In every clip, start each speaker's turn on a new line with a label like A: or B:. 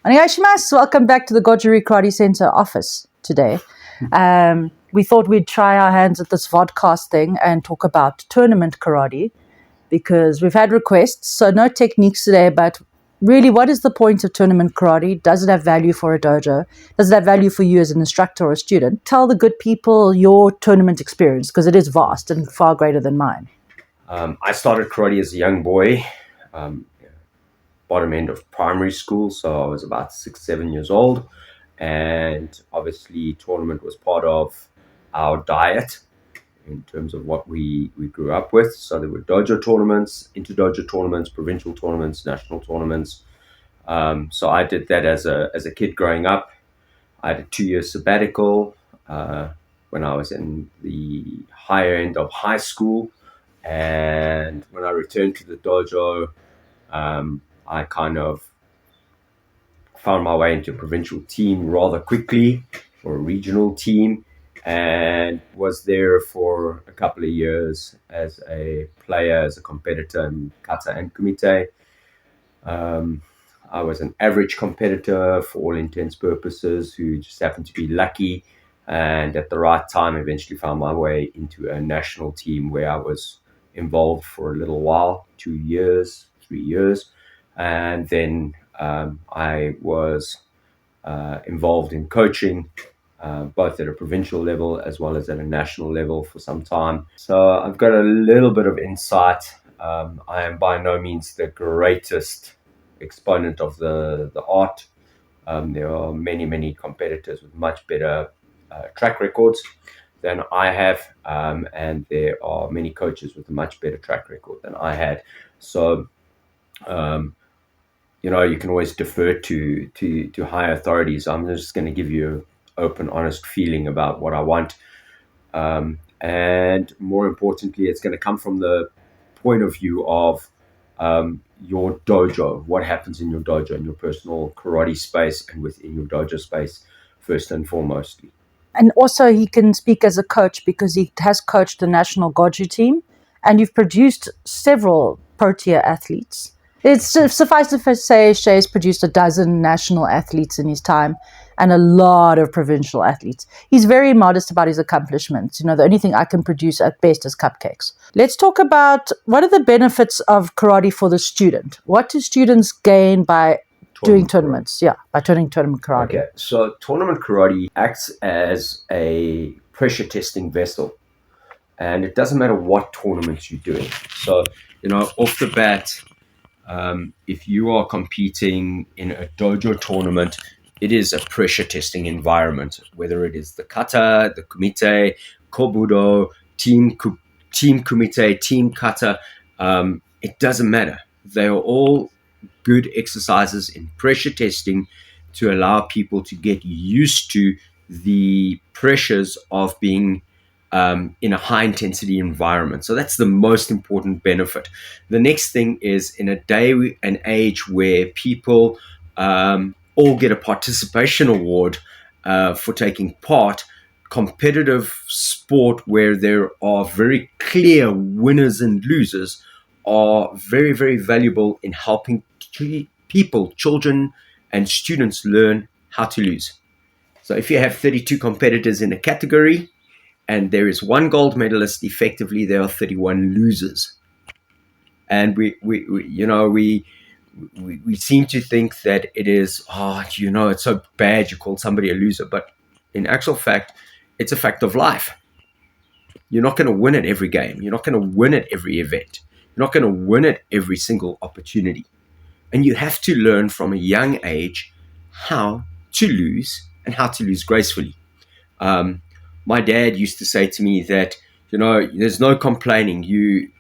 A: Onegaishimasu. Welcome back to the Goju Karate Center office today. We thought we'd try our hands at this vodcast thing and talk about tournament karate because we've had requests. So no techniques today, but really, what is the point of tournament karate? Does it have value for a dojo? Does it have value for you as an instructor or a student? Tell the good people your tournament experience because it is vast and far greater than mine.
B: I started karate as a young boy, bottom end of primary school, so I was about 6, 7 years old, and obviously tournament was part of our diet in terms of what we grew up with. So there were dojo tournaments, inter-dojo tournaments, provincial tournaments, national tournaments. So I did that as a kid growing up. I had a 2-year sabbatical when I was in the higher end of high school. And when I returned to the dojo, I kind of found my way into a provincial team rather quickly, or a regional team, and was there for a couple of years as a player, as a competitor in kata and kumite. I was an average competitor for all intents and purposes who just happened to be lucky, and at the right time eventually found my way into a national team where I was involved for a little while, 2 years, 3 years. And then I was involved in coaching, both at a provincial level as well as at a national level for some time. So I've got a little bit of insight. I am by no means the greatest exponent of the art. There are many, many competitors with much better track records than I have, and there are many coaches with a much better track record than I had. So you can always defer to higher authorities. I'm just going to give you an open, honest feeling about what I want. And more importantly, it's going to come from the point of view of your dojo, what happens in your dojo, in your personal karate space and within your dojo space, first and foremostly.
A: And also he can speak as a coach because he has coached the national Goju team and you've produced several pro-tier athletes. It's suffice to say, Shay's produced a dozen national athletes in his time and a lot of provincial athletes. He's very modest about his accomplishments. The only thing I can produce at best is cupcakes. Let's talk about what are the benefits of karate for the student? What do students gain by doing tournaments? Yeah, by turning tournament karate.
B: Okay, so tournament karate acts as a pressure testing vessel. And it doesn't matter what tournaments you're doing. So, off the bat, if you are competing in a dojo tournament, it is a pressure testing environment, whether it is the kata, the kumite, kobudo, team kumite, team kata, it doesn't matter. They are all good exercises in pressure testing to allow people to get used to the pressures of being in a high intensity environment. So that's the most important benefit. The next thing is, in a day and age where people all get a participation award for taking part, competitive sport where there are very clear winners and losers are very, very valuable in helping people, children and students learn how to lose. So if you have 32 competitors in a category, and there is one gold medalist, effectively there are 31 losers. And we seem to think that it is, it's so bad you called somebody a loser. But in actual fact, it's a fact of life. You're not going to win at every game. You're not going to win at every event. You're not going to win at every single opportunity. And you have to learn from a young age how to lose and how to lose gracefully. My dad used to say to me that, there's no complaining.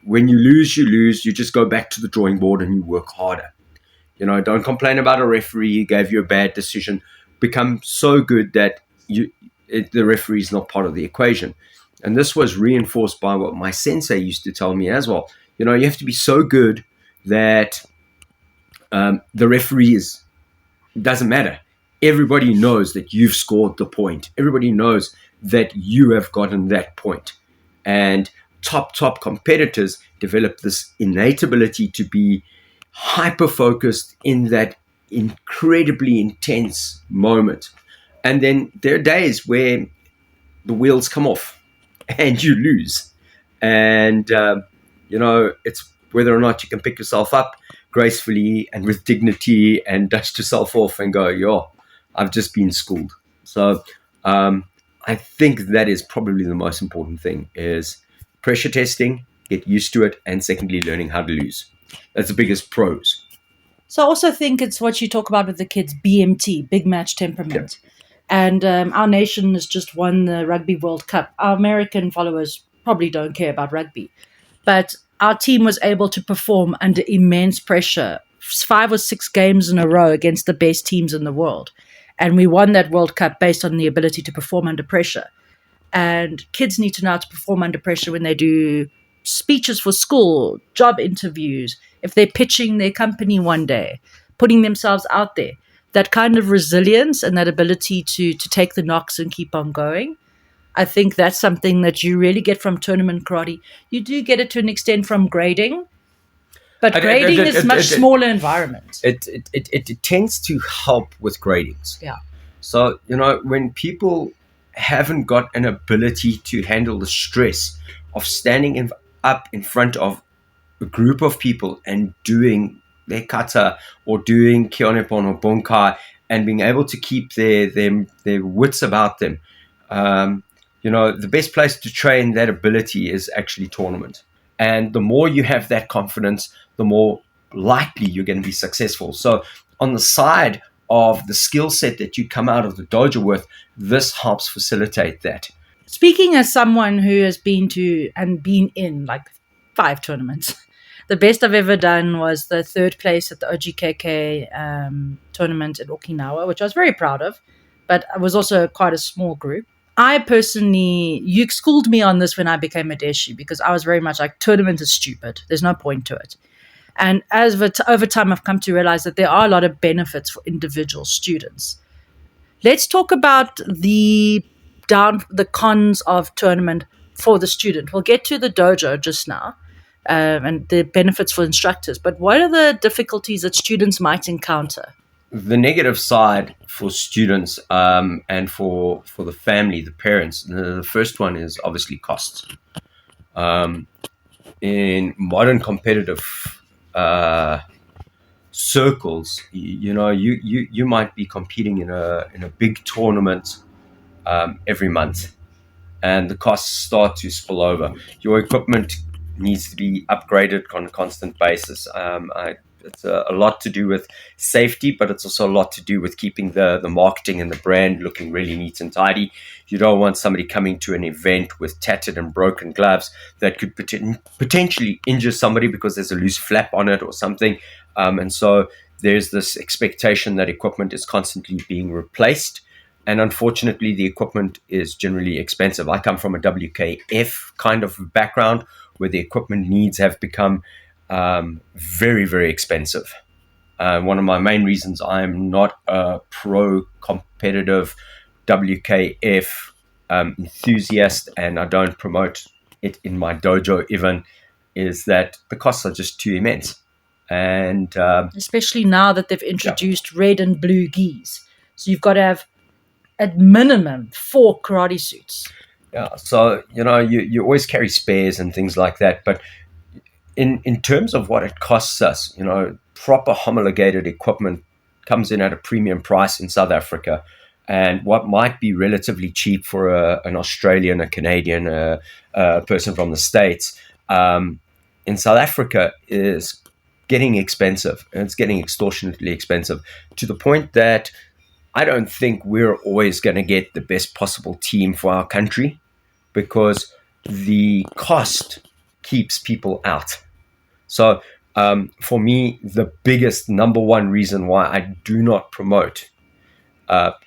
B: When you lose, you just go back to the drawing board and you work harder. Don't complain about a referee who gave you a bad decision. Become so good that the referee is not part of the equation. And this was reinforced by what my sensei used to tell me as well. You have to be so good that the referee doesn't matter. Everybody knows that you've scored the point. Everybody knows that you have gotten that point. And top competitors develop this innate ability to be hyper-focused in that incredibly intense moment. And then there are days where the wheels come off and you lose. And, it's whether or not you can pick yourself up gracefully and with dignity and dust yourself off and go, yo, I've just been schooled. So I think that is probably the most important thing is pressure testing, get used to it, and secondly, learning how to lose. That's the biggest pros.
A: So I also think it's what you talk about with the kids, BMT, big match temperament.
B: Yep.
A: And our nation has just won the Rugby World Cup. Our American followers probably don't care about rugby, but our team was able to perform under immense pressure, 5 or 6 games in a row against the best teams in the world. And we won that World Cup based on the ability to perform under pressure. And kids need to know how to perform under pressure when they do speeches for school, job interviews, if they're pitching their company one day, putting themselves out there. That kind of resilience and that ability to take the knocks and keep on going. I think that's something that you really get from tournament karate. You do get it to an extent from grading, but grading is much smaller environment.
B: It tends to help with gradings.
A: Yeah.
B: So, when people haven't got an ability to handle the stress of standing up in front of a group of people and doing their kata or doing kionepon or bonkai and being able to keep their wits about them, the best place to train that ability is actually tournament. And the more you have that confidence, the more likely you're going to be successful. So on the side of the skill set that you come out of the dojo with, this helps facilitate that.
A: Speaking as someone who has been to and been in like 5 tournaments, the best I've ever done was the 3rd place at the OGKK tournament in Okinawa, which I was very proud of, but it was also quite a small group. I personally, you schooled me on this when I became a deshi because I was very much like, tournament is stupid. There's no point to it. And over time, I've come to realize that there are a lot of benefits for individual students. Let's talk about the cons of tournament for the student. We'll get to the dojo just now and the benefits for instructors. But what are the difficulties that students might encounter?
B: The negative side for students and for the family, the parents, the first one is obviously costs. In modern competitive circles, you might be competing in a big tournament every month, and the costs start to spill over. Your equipment needs to be upgraded on a constant basis. It's a lot to do with safety, but it's also a lot to do with keeping the marketing and the brand looking really neat and tidy. You don't want somebody coming to an event with tattered and broken gloves that could potentially injure somebody because there's a loose flap on it or something. And so there's this expectation that equipment is constantly being replaced. And unfortunately, the equipment is generally expensive. I come from a WKF kind of background where the equipment needs have become very, very expensive. One of my main reasons I'm not a pro-competitive WKF enthusiast, and I don't promote it in my dojo even, is that the costs are just too immense. And
A: especially now that they've introduced red and blue gis. So you've got to have at minimum 4 karate suits.
B: Yeah, so you always carry spares and things like that, but in terms of what it costs us, proper homologated equipment comes in at a premium price in South Africa, and what might be relatively cheap for an Australian, a Canadian, a person from the States, in South Africa is getting expensive, and it's getting extortionately expensive to the point that I don't think we're always going to get the best possible team for our country because the cost keeps people out. So for me, the biggest number one reason why I do not promote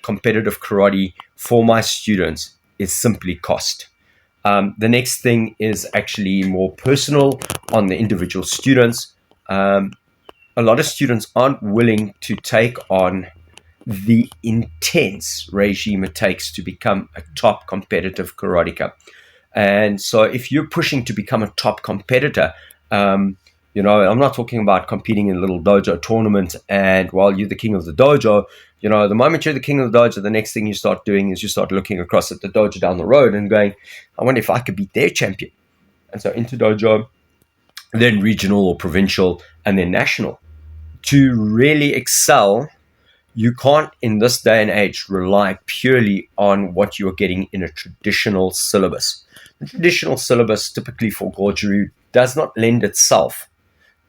B: competitive karate for my students is simply cost. The next thing is actually more personal on the individual students. A lot of students aren't willing to take on the intense regime it takes to become a top competitive karateka. And so if you're pushing to become a top competitor, I'm not talking about competing in a little dojo tournament and while you're the king of the dojo, the moment you're the king of the dojo, the next thing you start doing is you start looking across at the dojo down the road and going, I wonder if I could beat their champion. And so into dojo, then regional or provincial, and then national. To really excel, you can't, in this day and age, rely purely on what you're getting in a traditional syllabus. The traditional syllabus, typically for Goju, does not lend itself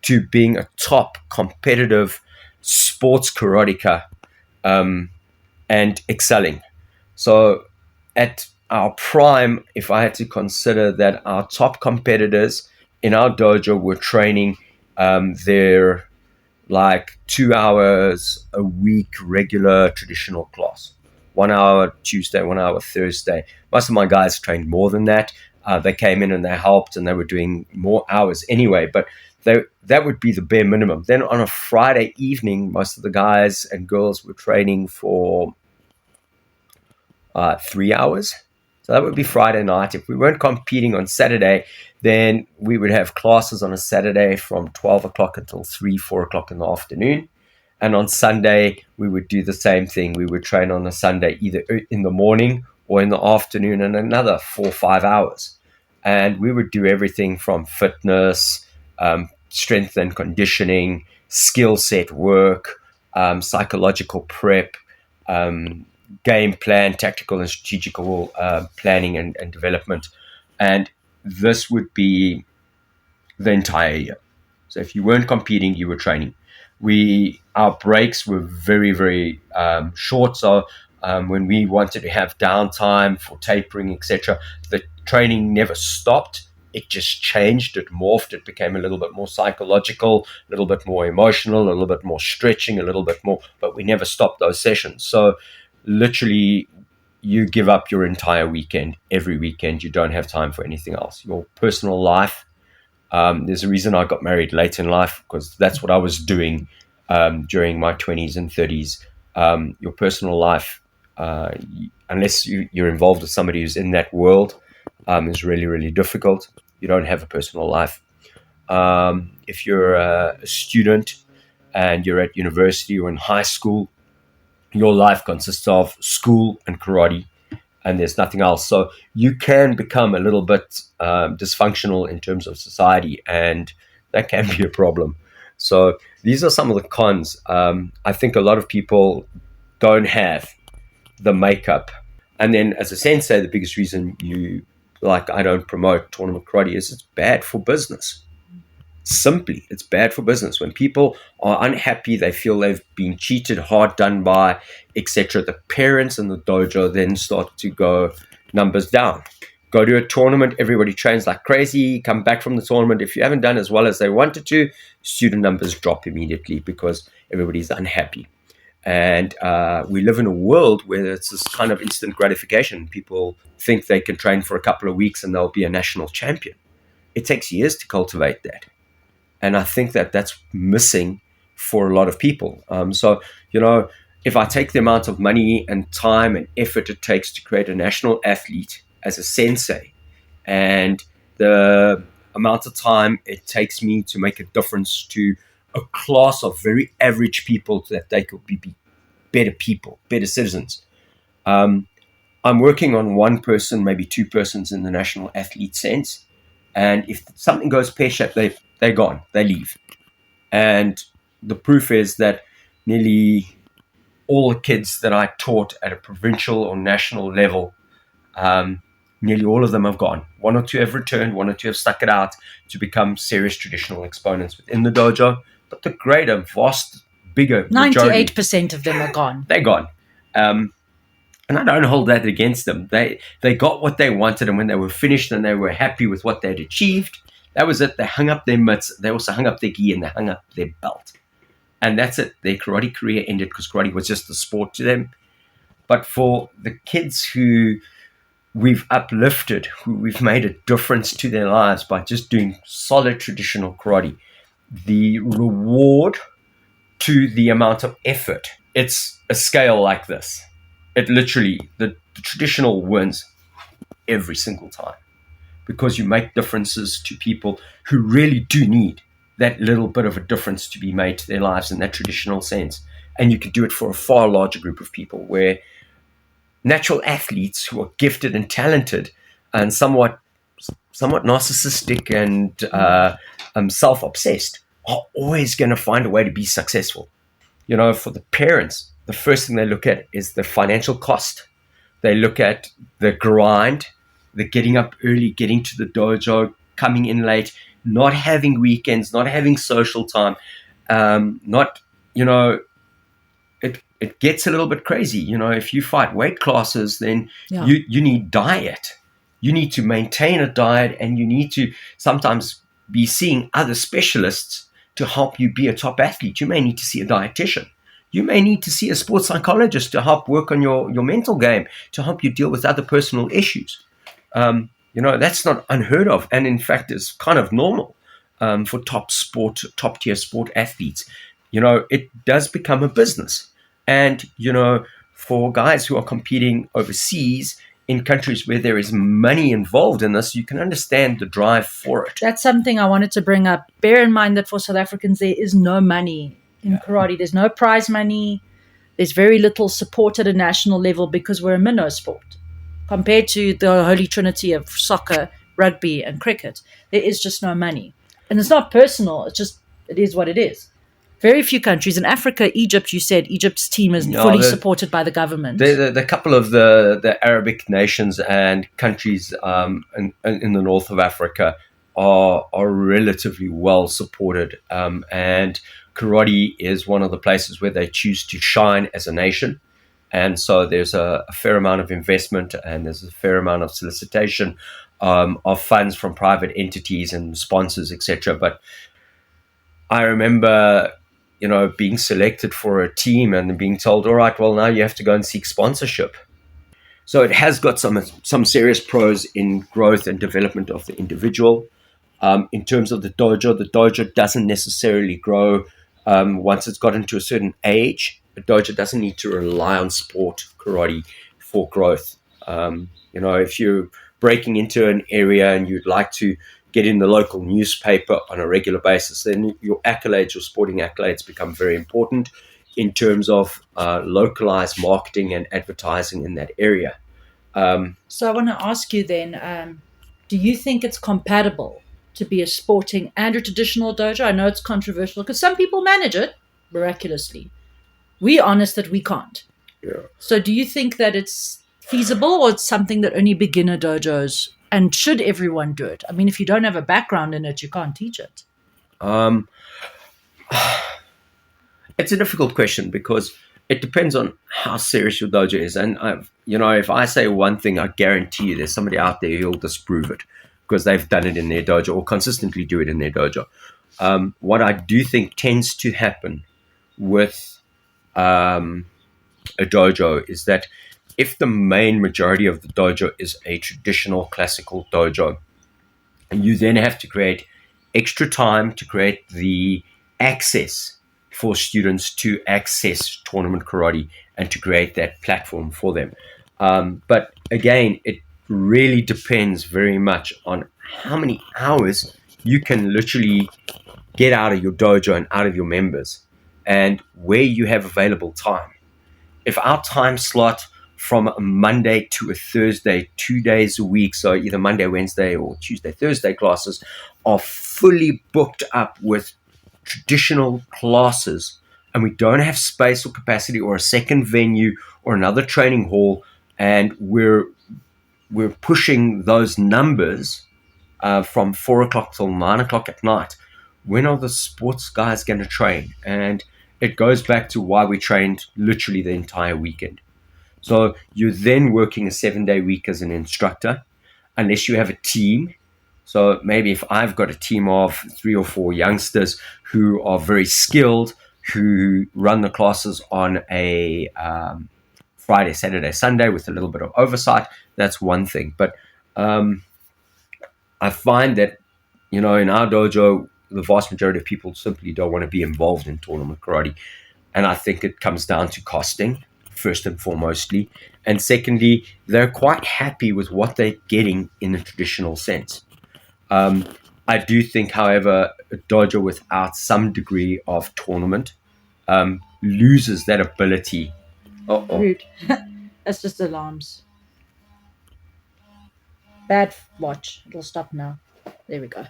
B: to being a top competitive sports karateka and excelling. So at our prime, if I had to consider that our top competitors in our dojo were training their like 2 hours a week regular traditional class, 1 hour Tuesday, 1 hour Thursday. Most of my guys trained more than that. They came in and they helped and they were doing more hours anyway, but that would be the bare minimum. Then on a Friday evening, most of the guys and girls were training for 3 hours. So that would be Friday night. If we weren't competing on Saturday, then we would have classes on a Saturday from 12 o'clock until 3, 4 o'clock in the afternoon. And on Sunday, we would do the same thing. We would train on a Sunday, either in the morning or in the afternoon, and another 4 or 5 hours. And we would do everything from fitness, strength and conditioning, skill set work, psychological prep, game plan, tactical and strategical planning and development. And this would be the entire year. So if you weren't competing, you were training. Our breaks were very, very short. So when we wanted to have downtime for tapering, etc., the training never stopped. It just changed. It morphed. It became a little bit more psychological, a little bit more emotional, a little bit more stretching, a little bit more. But we never stopped those sessions. So literally, you give up your entire weekend. Every weekend, you don't have time for anything else. Your personal life. There's a reason I got married late in life, because that's what I was doing during my 20s and 30s. Your personal life, unless you're involved with somebody who's in that world, is really, really difficult. You don't have a personal life. If you're a student and you're at university or in high school, your life consists of school and karate, and there's nothing else. So you can become a little bit dysfunctional in terms of society, and that can be a problem. So these are some of the cons. I think a lot of people don't have the makeup. And then as a sensei, the biggest reason I don't promote tournament karate is it's bad for business. Simply, it's bad for business. When people are unhappy, they feel they've been cheated, hard done by, etc., the parents in the dojo then start to go numbers down. Go to a tournament, everybody trains like crazy, come back from the tournament. If you haven't done as well as they wanted to, student numbers drop immediately because everybody's unhappy. And we live in a world where it's this kind of instant gratification. People think they can train for a couple of weeks and they'll be a national champion. It takes years to cultivate that. And I think that that's missing for a lot of people. So, if I take the amount of money and time and effort it takes to create a national athlete as a sensei, and the amount of time it takes me to make a difference to a class of very average people that they could be better people, better citizens. I'm working on one person, maybe two persons in the national athlete sense. And if something goes pear-shaped, they're gone. They leave. And the proof is that nearly all the kids that I taught at a provincial or national level, nearly all of them have gone. One or two have returned. One or two have stuck it out to become serious traditional exponents within the dojo. But the greater, vast, bigger
A: 98% of them are gone.
B: They're gone. And I don't hold that against them. They got what they wanted, and when they were finished and they were happy with what they'd achieved, that was it. They hung up their mitts. They also hung up their gi and they hung up their belt. And that's it. Their karate career ended because karate was just a sport to them. But for the kids who we've uplifted, who we've made a difference to their lives by just doing solid traditional karate, the reward to the amount of effort, it's a scale like this. It literally, the traditional wins every single time because you make differences to people who really do need that little bit of a difference to be made to their lives in that traditional sense. And you can do it for a far larger group of people, where natural athletes who are gifted and talented and somewhat narcissistic and self-obsessed are always going to find a way to be successful. For the parents, the first thing they look at is the financial cost. They look at the grind, the getting up early, getting to the dojo, coming in late, not having weekends, not having social time, not, it gets a little bit crazy. If you fight weight classes, then you need diet. You need to maintain a diet, and you need to sometimes be seeing other specialists to help you be a top athlete. You may need to see a dietitian. You may need to see a sports psychologist to help work on your mental game, to help you deal with other personal issues. That's not unheard of, and in fact is kind of normal for top tier sport athletes. It does become a business. And, for guys who are competing overseas in countries where there is money involved in this, you can understand the drive for it.
A: That's something I wanted to bring up. Bear in mind that for South Africans, there is no money in karate. There's no prize money. There's very little support at a national level because we're a minnow sport. Compared to the holy trinity of soccer, rugby, and cricket, there is just no money. And it's not personal. It is what it is. Very few countries. In Africa, Egypt, you said Egypt's team is fully supported by the government.
B: The couple of the Arabic nations and countries in the north of Africa are relatively well supported. And karate is one of the places where they choose to shine as a nation. And so there's a fair amount of investment, and there's a fair amount of solicitation of funds from private entities and sponsors, etc. But I remember being selected for a team and being told, all right, well, now you have to go and seek sponsorship. So it has got some serious pros in growth and development of the individual. In terms of the dojo doesn't necessarily grow once it's gotten to a certain age. The dojo doesn't need to rely on sport karate for growth. If you're breaking into an area and you'd like to get in the local newspaper on a regular basis, then your sporting accolades become very important in terms of localized marketing and advertising in that area.
A: So I want to ask you then, do you think it's compatible to be a sporting and a traditional dojo? I know it's controversial because some people manage it miraculously. We're honest that we can't.
B: Yeah.
A: So do you think that it's feasible, or it's something that only beginner dojos, and should everyone do it? I mean, if you don't have a background in it, you can't teach it.
B: It's a difficult question because it depends on how serious your dojo is. And, if I say one thing, I guarantee you there's somebody out there who'll disprove it because they've done it in their dojo or consistently do it in their dojo. What I do think tends to happen with a dojo is that if the main majority of the dojo is a traditional classical dojo, and you then have to create extra time to create the access for students to access tournament karate and to create that platform for them. But again, it really depends very much on how many hours you can literally get out of your dojo and out of your members and where you have available time. If our time slot from a Monday to a Thursday, 2 days a week, so either Monday, Wednesday, or Tuesday, Thursday classes, are fully booked up with traditional classes, and we don't have space or capacity or a second venue or another training hall, and we're pushing those numbers from 4 o'clock till 9 o'clock at night, when are the sports guys going to train? And it goes back to why we trained literally the entire weekend. So you're then working a 7-day week as an instructor, unless you have a team. So maybe if I've got a team of 3 or 4 youngsters who are very skilled, who run the classes on a Friday, Saturday, Sunday with a little bit of oversight, that's one thing. But I find that, in our dojo, the vast majority of people simply don't want to be involved in tournament karate. And I think it comes down to costing, first and foremostly. And secondly, they're quite happy with what they're getting in a traditional sense. I do think, however, a dojo without some degree of tournament loses that ability.
A: Rude. That's just alarms. Bad watch. It'll stop now. There we go.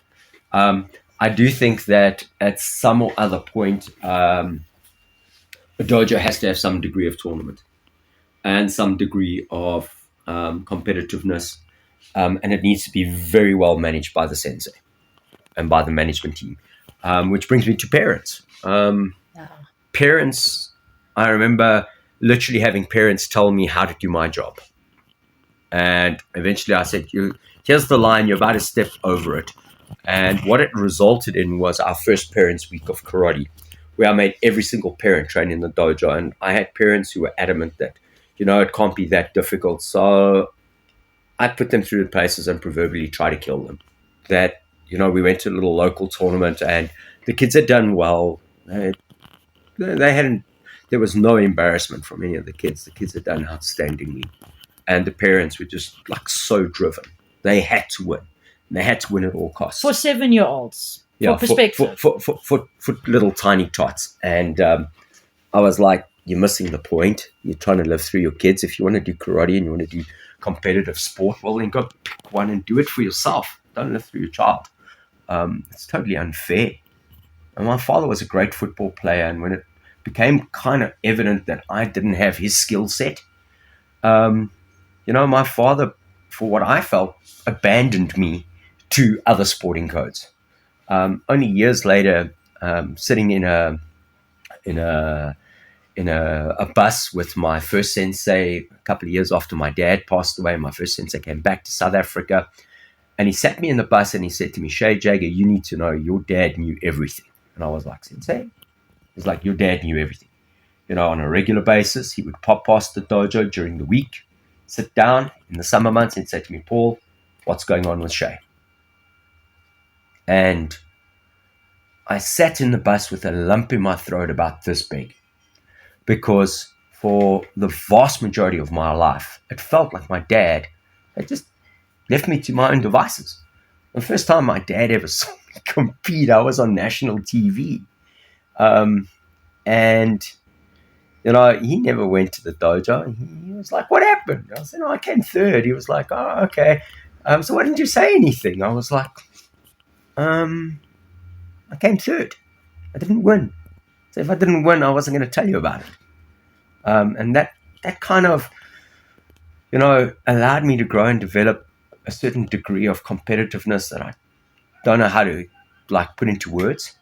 B: I do think that at some or other point, a dojo has to have some degree of tournament and some degree of competitiveness, and it needs to be very well managed by the sensei and by the management team. Which brings me to parents. Parents, I remember literally having parents tell me how to do my job. And eventually I said, here's the line, you're about to step over it. And what it resulted in was our first parents' week of karate, where I made every single parent train in the dojo. And I had parents who were adamant that, it can't be that difficult. So I put them through the paces and proverbially try to kill them. That, we went to a little local tournament and the kids had done well. They hadn't, there was no embarrassment from any of the kids. The kids had done outstandingly. And the parents were just like so driven. They had to win. And they had to win at all costs.
A: For 7-year-olds. Yeah, for perspective.
B: For little tiny tots. And I was like, you're missing the point. You're trying to live through your kids. If you want to do karate and you want to do competitive sport, well, then go pick one and do it for yourself. Don't live through your child. It's totally unfair. And my father was a great football player. And when it became kind of evident that I didn't have his skill set, my father, for what I felt, abandoned me to other sporting codes. Only years later, sitting in a bus with my first sensei, a couple of years after my dad passed away, my first sensei came back to South Africa, and he sat me in the bus and he said to me, Shay Jagger, you need to know your dad knew everything. And I was like, Sensei? He's like, your dad knew everything. On a regular basis, he would pop past the dojo during the week, sit down in the summer months and say to me, Paul, what's going on with Shay? And I sat in the bus with a lump in my throat about this big, because for the vast majority of my life, it felt like my dad had just left me to my own devices. The first time my dad ever saw me compete, I was on national TV. And he never went to the dojo. He was like, what happened? I said, I came third. He was like, oh, okay. So why didn't you say anything? I was like, I came third. I didn't win. So if I didn't win, I wasn't going to tell you about it. And that kind of, allowed me to grow and develop a certain degree of competitiveness that I don't know how to put into words.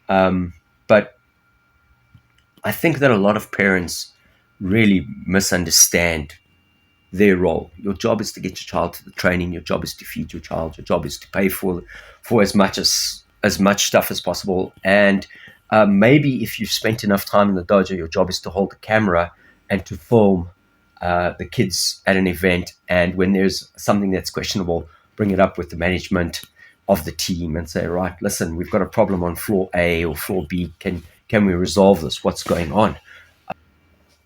B: But I think that a lot of parents really misunderstand their role. Your job is to get your child to the training. Your job is to feed your child. Your job is to pay for as much stuff as possible. And maybe if you've spent enough time in the dojo, your job is to hold the camera and to film the kids at an event. And when there's something that's questionable, bring it up with the management of the team and say, right, listen, we've got a problem on floor A or floor B. Can we resolve this? What's going on?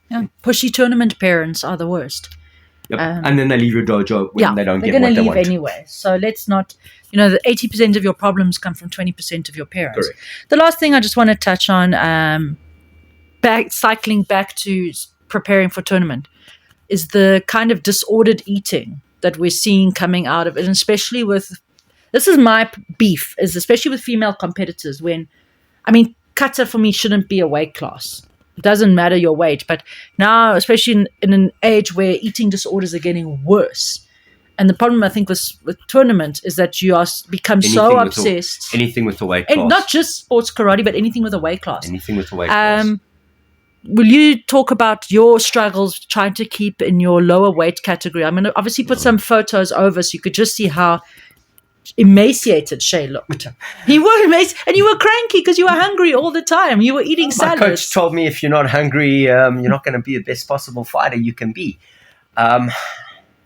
A: Yeah. Pushy tournament parents are the worst.
B: Yep. And then they leave your dojo when they don't get what they want.
A: They're going to leave anyway. So let's not, the 80% of your problems come from 20% of your parents.
B: Correct.
A: The last thing I just want to touch on, cycling back to preparing for tournament, is the kind of disordered eating that we're seeing coming out of it, and especially this is my beef, is especially with female competitors kata for me shouldn't be a weight class. It doesn't matter your weight, but now, especially in an age where eating disorders are getting worse, and the problem I think with tournament is that you become so obsessed.
B: Anything with the weight class,
A: and not just sports karate, but anything with a weight class.
B: Anything with the weight class.
A: Will you talk about your struggles trying to keep in your lower weight category? I'm going to obviously put some photos over so you could just see how emaciated Shay looked. He was emaciated, and you were cranky because you were hungry all the time. You were eating salads.
B: My coach told me if you're not hungry, you're not going to be the best possible fighter you can be.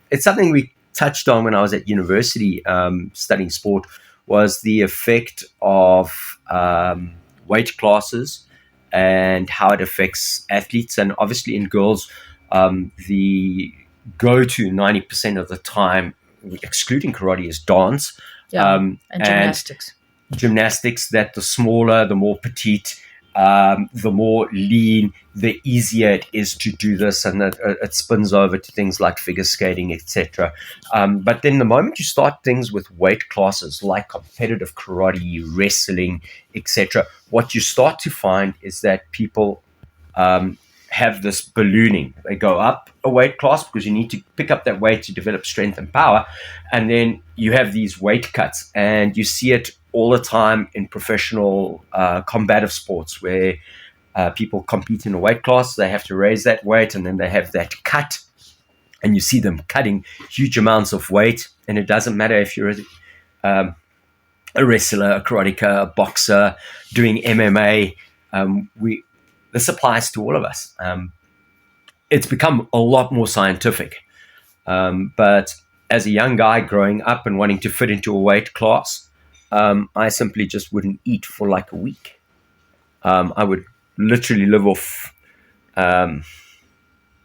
B: It's something we touched on when I was at university studying sport, was the effect of weight classes and how it affects athletes. And obviously in girls, the go-to 90% of the time, excluding karate, is dance.
A: And gymnastics.
B: Gymnastics, that the smaller, the more petite, the more lean, the easier it is to do this, and it spins over to things like figure skating, etc. But then the moment you start things with weight classes like competitive karate, wrestling, etc., what you start to find is that people have this ballooning. They go up a weight class because you need to pick up that weight to develop strength and power. And then you have these weight cuts, and you see it all the time in professional combative sports where people compete in a weight class. They have to raise that weight, and then they have that cut. And you see them cutting huge amounts of weight. And it doesn't matter if you're a wrestler, a karateka, a boxer, doing MMA. This applies to all of us. It's become a lot more scientific. But as a young guy growing up and wanting to fit into a weight class, I simply just wouldn't eat for like a week. I would literally live off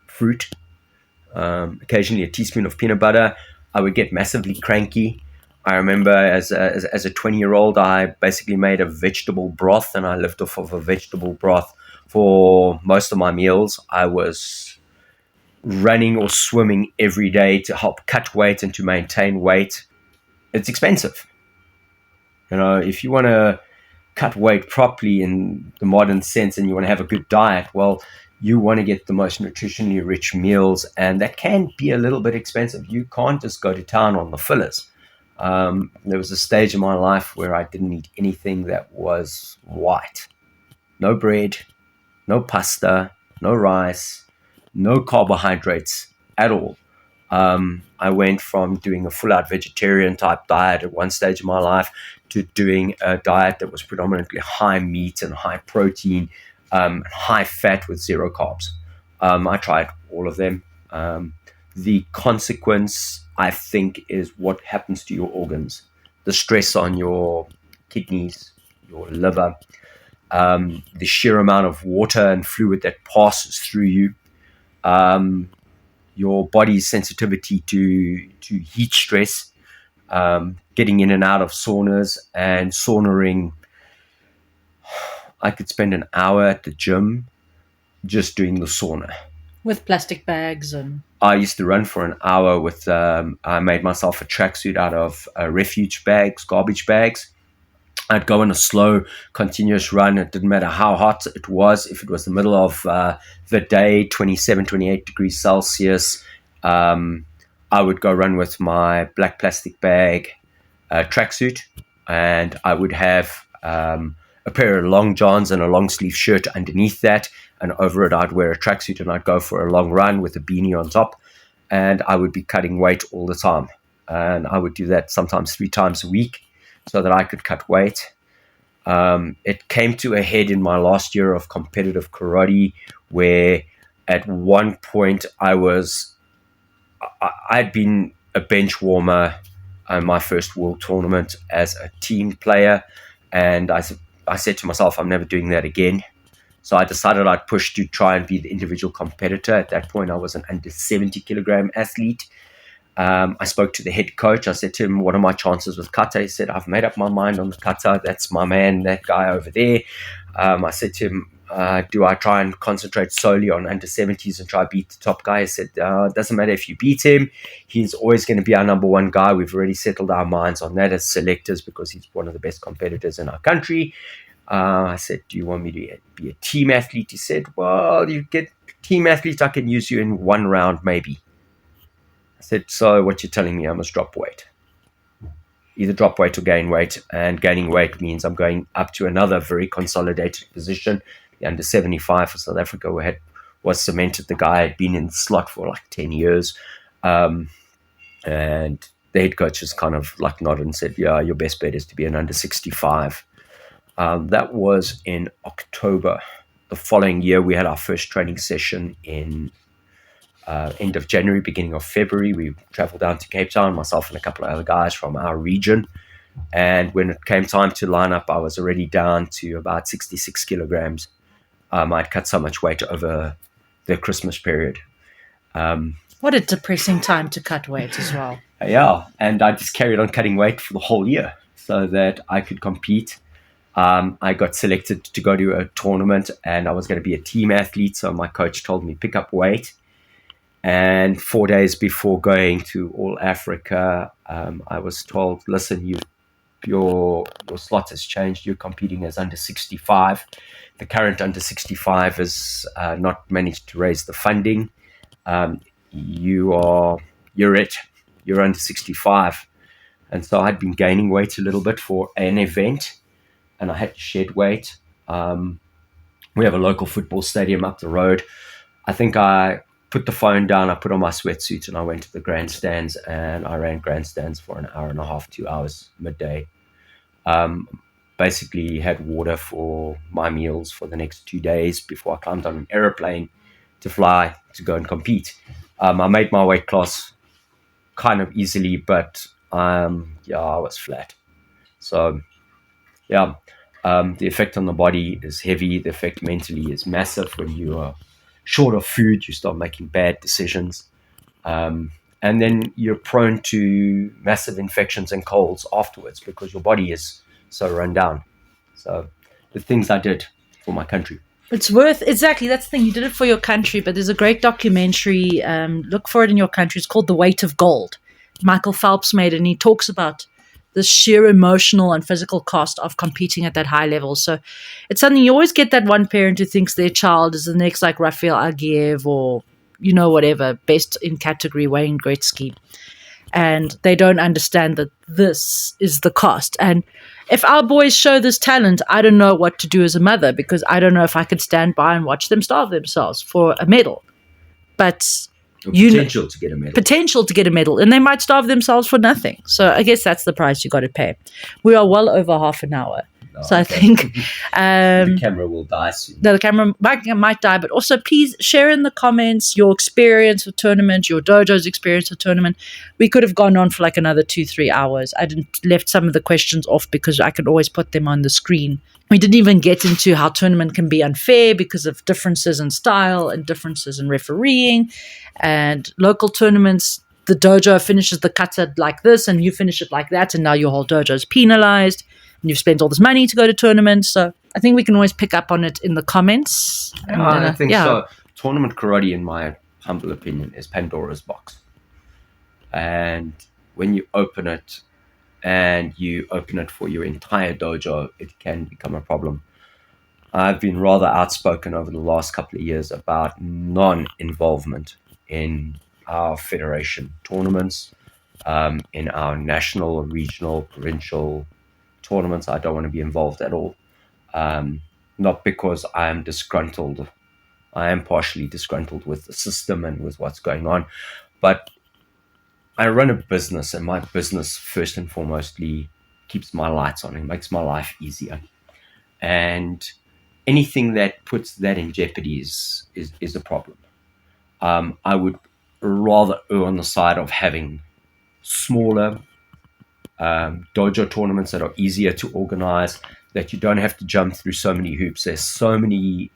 B: fruit, occasionally a teaspoon of peanut butter. I would get massively cranky. I remember as a 20-year-old, I basically made a vegetable broth, and I lived off of a vegetable broth for most of my meals. I was running or swimming every day to help cut weight and to maintain weight. It's expensive. If you want to cut weight properly in the modern sense and you want to have a good diet, well, you want to get the most nutritionally rich meals, and that can be a little bit expensive. You can't just go to town on the fillers. There was a stage in my life where I didn't eat anything that was white. No bread, no pasta, no rice, no carbohydrates at all. I went from doing a full-out vegetarian type diet at one stage of my life to doing a diet that was predominantly high meat and high protein, high fat with zero carbs. I tried all of them. The consequence, I think, is what happens to your organs. The stress on your kidneys, your liver, the sheer amount of water and fluid that passes through you, your body's sensitivity to heat stress, getting in and out of saunas and saunering. I could spend an hour at the gym just doing the sauna.
A: With plastic bags and...
B: I used to run for an hour with, I made myself a tracksuit out of refuge bags, garbage bags. I'd go on a slow, continuous run. It didn't matter how hot it was. If it was the middle of the day, 27, 28 degrees Celsius, I would go run with my black plastic bag tracksuit, and I would have a pair of long johns and a long sleeve shirt underneath that, and over it I'd wear a tracksuit, and I'd go for a long run with a beanie on top, and I would be cutting weight all the time. And I would do that sometimes 3 times a week so that I could cut weight. It came to a head in my last year of competitive karate, where at one point I'd been a bench warmer in my first world tournament as a team player, and I said to myself, I'm never doing that again. So I decided I'd push to try and be the individual competitor. At that point, I was an under 70 kilogram athlete. I spoke to the head coach. I said to him, what are my chances with kata? He said, I've made up my mind on the kata. That's my man, that guy over there. I said to him, do I try and concentrate solely on under 70s and try to beat the top guy? He said, it doesn't matter if you beat him. He's always going to be our number one guy. We've already settled our minds on that as selectors because he's one of the best competitors in our country. I said, do you want me to be a team athlete? He said, well, you get team athlete, I can use you in 1 round maybe. I said, so what you're telling me, I must drop weight. Either drop weight or gain weight. And gaining weight means I'm going up to another very consolidated position. The under 75 for South Africa was cemented. The guy had been in the slot for like 10 years. And the head coach just kind of like nodded and said, yeah, your best bet is to be an under 65. That was in October. The following year, we had our first training session in end of January, beginning of February. We traveled down to Cape Town, myself and a couple of other guys from our region. And when it came time to line up, I was already down to about 66 kilograms. I'd cut so much weight over the Christmas period.
A: What a depressing time to cut weight as well.
B: Yeah, and I just carried on cutting weight for the whole year so that I could compete. I got selected to go to a tournament, and I was going to be a team athlete. So my coach told me pick up weight. And 4 days before going to All Africa, I was told, "Listen, your slot has changed. You're competing as under 65. The current under 65 has not managed to raise the funding. Um, you're it. You're under 65." And so I'd been gaining weight a little bit for an event, and I had to shed weight. We have a local football stadium up the road. I think I put the phone down, I put on my sweatsuit, and I went to the grandstands, and I ran grandstands for an hour and a half, 2 hours, midday. Um, Basically had water for my meals for the next 2 days before I climbed on an aeroplane to fly to go and compete. I made my weight class kind of easily, but yeah, I was flat. So yeah, the effect on the body is heavy. The effect mentally is massive. When you are short of food, you start making bad decisions. And then you're prone to massive infections and colds afterwards because your body is so run down. So the things I did for my country.
A: It's worth, exactly, that's the thing. You did it for your country, but there's a great documentary. Look for it in your country. It's called The Weight of Gold. Michael Phelps made it, and he talks about the sheer emotional and physical cost of competing at that high level. So it's something, you always get that one parent who thinks their child is the next like Rafael Agiev or, whatever, best in category Wayne Gretzky. And they don't understand that this is the cost. And if our boys show this talent, I don't know what to do as a mother, because I don't know if I could stand by and watch them starve themselves for a medal. But
B: Potential to get a medal.
A: Potential to get a medal, and they might starve themselves for nothing. So I guess that's the price you got to pay. We are well over half an hour. So I think
B: the camera will die soon.
A: No, the camera might die, but also please share in the comments your experience with tournament, your dojo's experience with tournament. We could have gone on for like another 2-3 hours. I didn't left some of the questions off because I could always put them on the screen. We didn't even get into how tournament can be unfair because of differences in style and differences in refereeing. And local tournaments, the dojo finishes the kata like this and you finish it like that, and now your whole dojo is penalized. And you've spent all this money to go to tournaments. So I think we can always pick up on it in the comments.
B: I think so. Tournament karate, in my humble opinion, is Pandora's box. And when you open it, and you open it for your entire dojo, it can become a problem. I've been rather outspoken over the last couple of years about non-involvement in our federation tournaments, in our national, regional, provincial tournaments. I don't want to be involved at all. Not because I am disgruntled. I am partially disgruntled with the system and with what's going on, but I run a business, and my business first and foremostly keeps my lights on and makes my life easier. And anything that puts that in jeopardy is a problem. I would rather err on the side of having smaller dojo tournaments that are easier to organize, that you don't have to jump through so many hoops. There's so many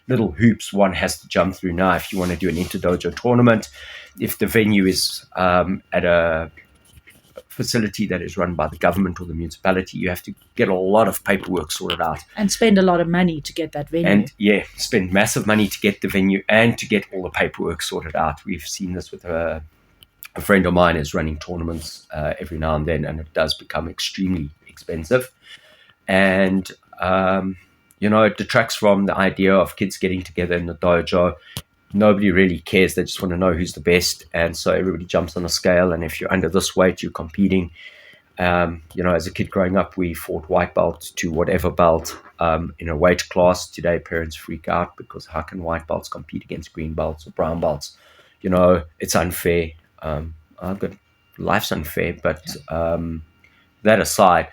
B: little hoops one has to jump through now if you want to do an inter-dojo tournament. If the venue is at a facility that is run by the government or the municipality, you have to get a lot of paperwork sorted out.
A: And spend a lot of money to get that venue.
B: And spend massive money to get the venue and to get all the paperwork sorted out. We've seen this with a friend of mine is running tournaments every now and then, and it does become extremely expensive. And, it detracts from the idea of kids getting together in the dojo. Nobody really cares. They just want to know who's the best. And so everybody jumps on a scale. And if you're under this weight, you're competing. As a kid growing up, we fought white belt to whatever belt in a weight class. Today, parents freak out because how can white belts compete against green belts or brown belts? It's unfair. Life's unfair, but that aside,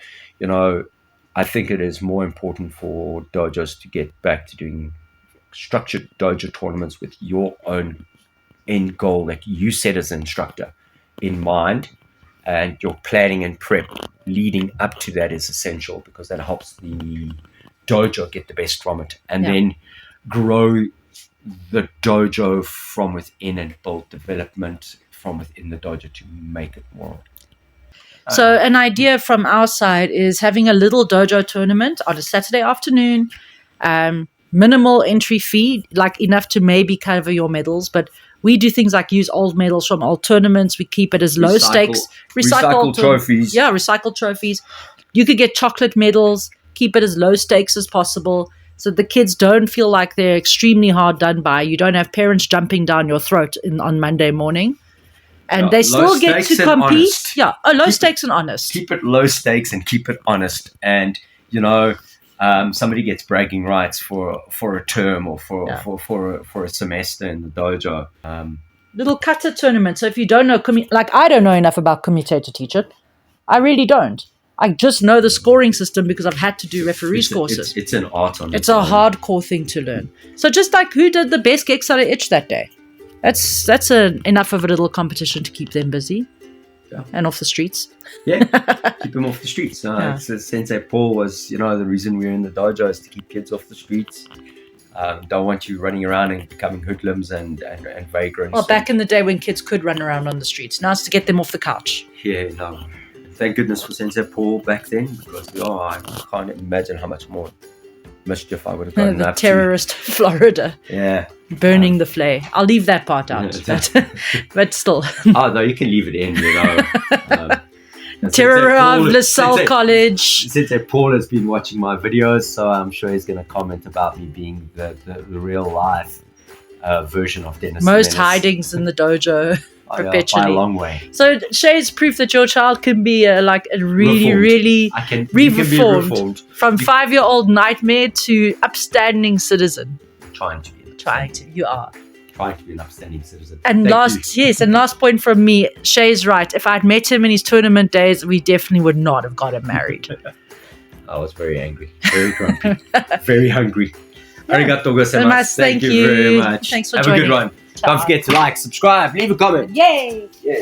B: I think it is more important for dojos to get back to doing structured dojo tournaments with your own end goal that you set as an instructor in mind, and your planning and prep leading up to that is essential, because that helps the dojo get the best from it, and then grow the dojo from within and build development from within the dojo to make it more.
A: So an idea from our side is having a little dojo tournament on a Saturday afternoon, minimal entry fee, like enough to maybe cover your medals. But we do things like use old medals from old tournaments. We keep it as low stakes.
B: Recycle trophies.
A: Yeah, recycle trophies. You could get chocolate medals. Keep it as low stakes as possible, so the kids don't feel like they're extremely hard done by. You don't have parents jumping down your throat on Monday morning. And they still get to compete.
B: Honest.
A: Yeah, low stakes and honest.
B: Keep it low stakes and keep it honest. And, somebody gets bragging rights for a term or for a semester in the dojo.
A: Little kata tournament. So if you don't know, I don't know enough about kumite to teach it. I really don't. I just know the scoring system because I've had to do referees courses.
B: It's an art on
A: It's a hardcore thing to learn. So just like who did the best Geksara itch that day? That's enough of a little competition to keep them busy and off the streets.
B: Yeah, keep them off the streets. Sensei Paul was, the reason we're in the dojo is to keep kids off the streets. Don't want you running around and becoming hoodlums and vagrants.
A: Well, back in the day when kids could run around on the streets. Now it's to get them off the couch.
B: Yeah, no. Thank goodness for Sensei Paul back then, because I can't imagine how much more mischief I would have gotten
A: the terrorist Florida.
B: Yeah.
A: Burning the flay. I'll leave that part out. But still.
B: Oh, no, you can leave it in,
A: Terror of LaSalle College.
B: Sensei Paul has been watching my videos, so I'm sure he's going to comment about me being the real life version of Dennis.
A: Most hidings in the dojo. Perpetually.
B: By a long way.
A: So Shay's proof that your child can be really reformed from 5-year-old nightmare to upstanding citizen.
B: Trying to.
A: You are.
B: Trying to be an upstanding citizen.
A: And last point from me, Shay's right. If I'd met him in his tournament days, we definitely would not have got him married.
B: I was very angry, very grumpy, very hungry. Arigatou gozaimasu. Thank you very much.
A: Thanks for
B: joining. Have a good one. Don't forget to like, subscribe, leave a comment.
A: Yay!
B: Yay.